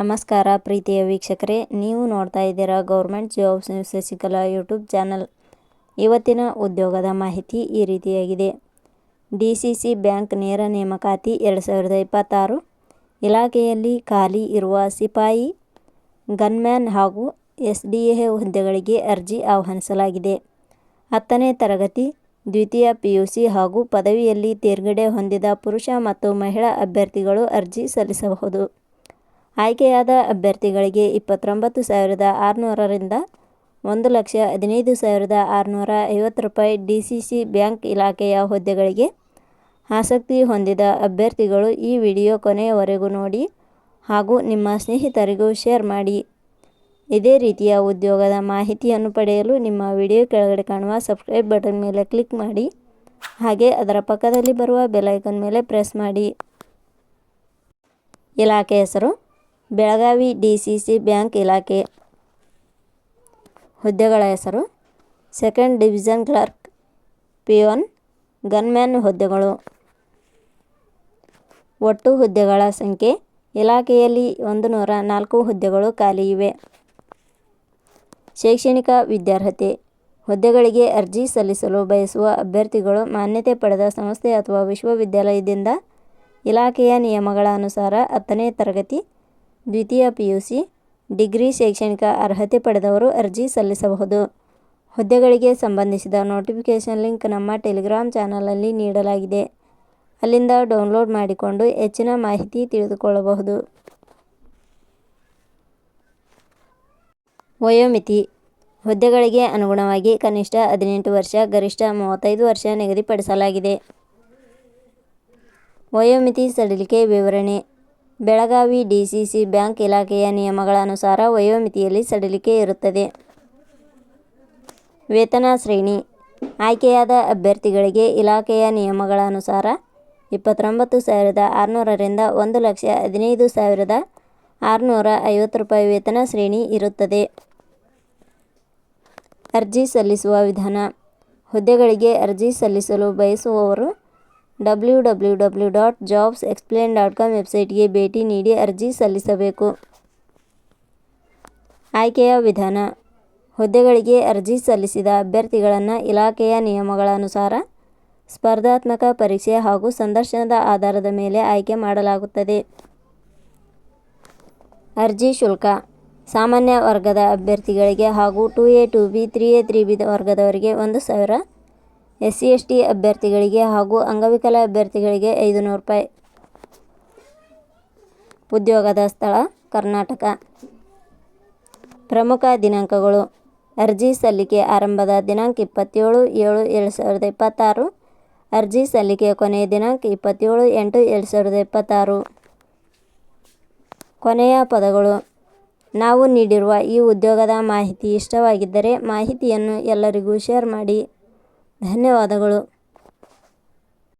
ನಮಸ್ಕಾರ ಪ್ರೀತಿಯ ವೀಕ್ಷಕರೇ, ನೀವು ನೋಡ್ತಾ ಇದ್ದೀರಾ government jobs news Shashikala YouTube channel. ಇವತ್ತಿನ ಉದ್ಯೋಗದ ಮಾಹಿತಿ ಈ ರೀತಿಯಾಗಿದೆ. DCC ಬ್ಯಾಂಕ್ ನೇರ ನೇಮಕಾತಿ 2026 ಇಲಾಖೆಯಲ್ಲಿ ಖಾಲಿ ಇರುವ ಸಿಪಾಯಿ, ಗನ್ಮ್ಯಾನ್ ಹಾಗೂ SDA ಹುದ್ದೆಗಳಿಗೆ ಅರ್ಜಿ ಆಹ್ವಾನಿಸಲಾಗಿದೆ. 10ನೇ ತರಗತಿ, ದ್ವಿತೀಯ PUC ಹಾಗೂ ಪದವಿಯಲ್ಲಿ ತೇರ್ಗಡೆ ಹೊಂದಿದ ಪುರುಷ ಮತ್ತು ಮಹಿಳಾ ಅಭ್ಯರ್ಥಿಗಳು ಅರ್ಜಿ ಸಲ್ಲಿಸಬಹುದು. ಆಯ್ಕೆಯಾದ ಅಭ್ಯರ್ಥಿಗಳಿಗೆ 29,600 ರಿಂದ 1,15,650 ರೂಪಾಯಿ. DCC ಬ್ಯಾಂಕ್ ಇಲಾಖೆಯ ಹುದ್ದೆಗಳಿಗೆ ಆಸಕ್ತಿ ಹೊಂದಿದ ಅಭ್ಯರ್ಥಿಗಳು ಈ ವಿಡಿಯೋ ಕೊನೆಯವರೆಗೂ ನೋಡಿ ಹಾಗೂ ನಿಮ್ಮ ಸ್ನೇಹಿತರಿಗೂ ಶೇರ್ ಮಾಡಿ. ಇದೇ ರೀತಿಯ ಉದ್ಯೋಗದ ಮಾಹಿತಿಯನ್ನು ಪಡೆಯಲು ನಿಮ್ಮ ವಿಡಿಯೋ ಕೆಳಗಡೆ ಕಾಣುವ ಸಬ್ಸ್ಕ್ರೈಬ್ ಬಟನ್ ಮೇಲೆ ಕ್ಲಿಕ್ ಮಾಡಿ, ಹಾಗೆ ಅದರ ಪಕ್ಕದಲ್ಲಿ ಬರುವ ಬೆಲ್ ಐಕಾನ್ ಮೇಲೆ ಪ್ರೆಸ್ ಮಾಡಿ. ಇಲಾಖೆ ಹೆಸರು ಬೆಳಗಾವಿ DCC ಬ್ಯಾಂಕ್ ಇಲಾಖೆ. ಹುದ್ದೆಗಳ ಹೆಸರು second division clerk, peon, gunman ಹುದ್ದೆಗಳು. ಒಟ್ಟು ಹುದ್ದೆಗಳ ಸಂಖ್ಯೆ ಇಲಾಖೆಯಲ್ಲಿ 104 ಹುದ್ದೆಗಳು ಖಾಲಿ ಇವೆ. ಶೈಕ್ಷಣಿಕ ವಿದ್ಯಾರ್ಹತೆ. ಹುದ್ದೆಗಳಿಗೆ ಅರ್ಜಿ ಸಲ್ಲಿಸಲು ಬಯಸುವ ಅಭ್ಯರ್ಥಿಗಳು ಮಾನ್ಯತೆ ಪಡೆದ ಸಂಸ್ಥೆ ಅಥವಾ ವಿಶ್ವವಿದ್ಯಾಲಯದಿಂದ ಇಲಾಖೆಯ ನಿಯಮಗಳ ಅನುಸಾರ 10ನೇ ತರಗತಿ, ದ್ವಿತೀಯ PUC, ಡಿಗ್ರಿ ಶೈಕ್ಷಣಿಕ ಅರ್ಹತೆ ಪಡೆದವರು ಅರ್ಜಿ ಸಲ್ಲಿಸಬಹುದು. ಹುದ್ದೆಗಳಿಗೆ ಸಂಬಂಧಿಸಿದ ನೋಟಿಫಿಕೇಷನ್ ಲಿಂಕ್ ನಮ್ಮ ಟೆಲಿಗ್ರಾಮ್ ಚಾನಲಲ್ಲಿ ನೀಡಲಾಗಿದೆ. ಅಲ್ಲಿಂದ ಡೌನ್ಲೋಡ್ ಮಾಡಿಕೊಂಡು ಹೆಚ್ಚಿನ ಮಾಹಿತಿ ತಿಳಿದುಕೊಳ್ಳಬಹುದು. ವಯೋಮಿತಿ. ಹುದ್ದೆಗಳಿಗೆ ಅನುಗುಣವಾಗಿ ಕನಿಷ್ಠ 18 ವರ್ಷ, ಗರಿಷ್ಠ 35 ವರ್ಷ ನಿಗದಿಪಡಿಸಲಾಗಿದೆ. ವಯೋಮಿತಿ ಸಡಿಲಿಕೆ ವಿವರಣೆ. ಬೆಳಗಾವಿ DCC ಬ್ಯಾಂಕ್ ಇಲಾಖೆಯ ನಿಯಮಗಳ ಅನುಸಾರ ವಯೋಮಿತಿಯಲ್ಲಿ ಸಡಿಲಿಕೆ ಇರುತ್ತದೆ. ವೇತನ ಶ್ರೇಣಿ. ಆಯ್ಕೆಯಾದ ಅಭ್ಯರ್ಥಿಗಳಿಗೆ ಇಲಾಖೆಯ ನಿಯಮಗಳ ಅನುಸಾರ 29,600 ರಿಂದ 1,15,650 ರೂಪಾಯಿ ವೇತನ ಶ್ರೇಣಿ ಇರುತ್ತದೆ. ಅರ್ಜಿ ಸಲ್ಲಿಸುವ ವಿಧಾನ. ಹುದ್ದೆಗಳಿಗೆ ಅರ್ಜಿ ಸಲ್ಲಿಸಲು ಬಯಸುವವರು www.jobsexplain.com ವೆಬ್ಸೈಟ್ಗೆ ಭೇಟಿ ನೀಡಿ ಅರ್ಜಿ ಸಲ್ಲಿಸಬೇಕು. ಆಯ್ಕೆಯ ವಿಧಾನ. ಹುದ್ದೆಗಳಿಗೆ ಅರ್ಜಿ ಸಲ್ಲಿಸಿದ ಅಭ್ಯರ್ಥಿಗಳನ್ನು ಇಲಾಖೆಯ ನಿಯಮಗಳ ಅನುಸಾರ ಸ್ಪರ್ಧಾತ್ಮಕ ಪರೀಕ್ಷೆ ಹಾಗೂ ಸಂದರ್ಶನದ ಆಧಾರದ ಮೇಲೆ ಆಯ್ಕೆ ಮಾಡಲಾಗುತ್ತದೆ. ಅರ್ಜಿ ಶುಲ್ಕ. ಸಾಮಾನ್ಯ ವರ್ಗದ ಅಭ್ಯರ್ಥಿಗಳಿಗೆ ಹಾಗೂ 2A, 2B, 3A, 3B ವರ್ಗದವರಿಗೆ 1,000, SC/ST ಅಭ್ಯರ್ಥಿಗಳಿಗೆ ಹಾಗೂ ಅಂಗವಿಕಲ ಅಭ್ಯರ್ಥಿಗಳಿಗೆ 500 ರೂಪಾಯಿ. ಉದ್ಯೋಗದ ಸ್ಥಳ ಕರ್ನಾಟಕ. ಪ್ರಮುಖ ದಿನಾಂಕಗಳು. ಅರ್ಜಿ ಸಲ್ಲಿಕೆ ಆರಂಭದ ದಿನಾಂಕ 27/7/2026. ಅರ್ಜಿ ಸಲ್ಲಿಕೆ ಕೊನೆಯ ದಿನಾಂಕ 27/8/2026. ಕೊನೆಯ ಪದಗಳು. ನಾವು ನೀಡಿರುವ ಈ ಉದ್ಯೋಗದ ಮಾಹಿತಿ ಇಷ್ಟವಾಗಿದ್ದರೆ ಮಾಹಿತಿಯನ್ನು ಎಲ್ಲರಿಗೂ ಶೇರ್ ಮಾಡಿ. ಧನ್ಯವಾದಗಳು.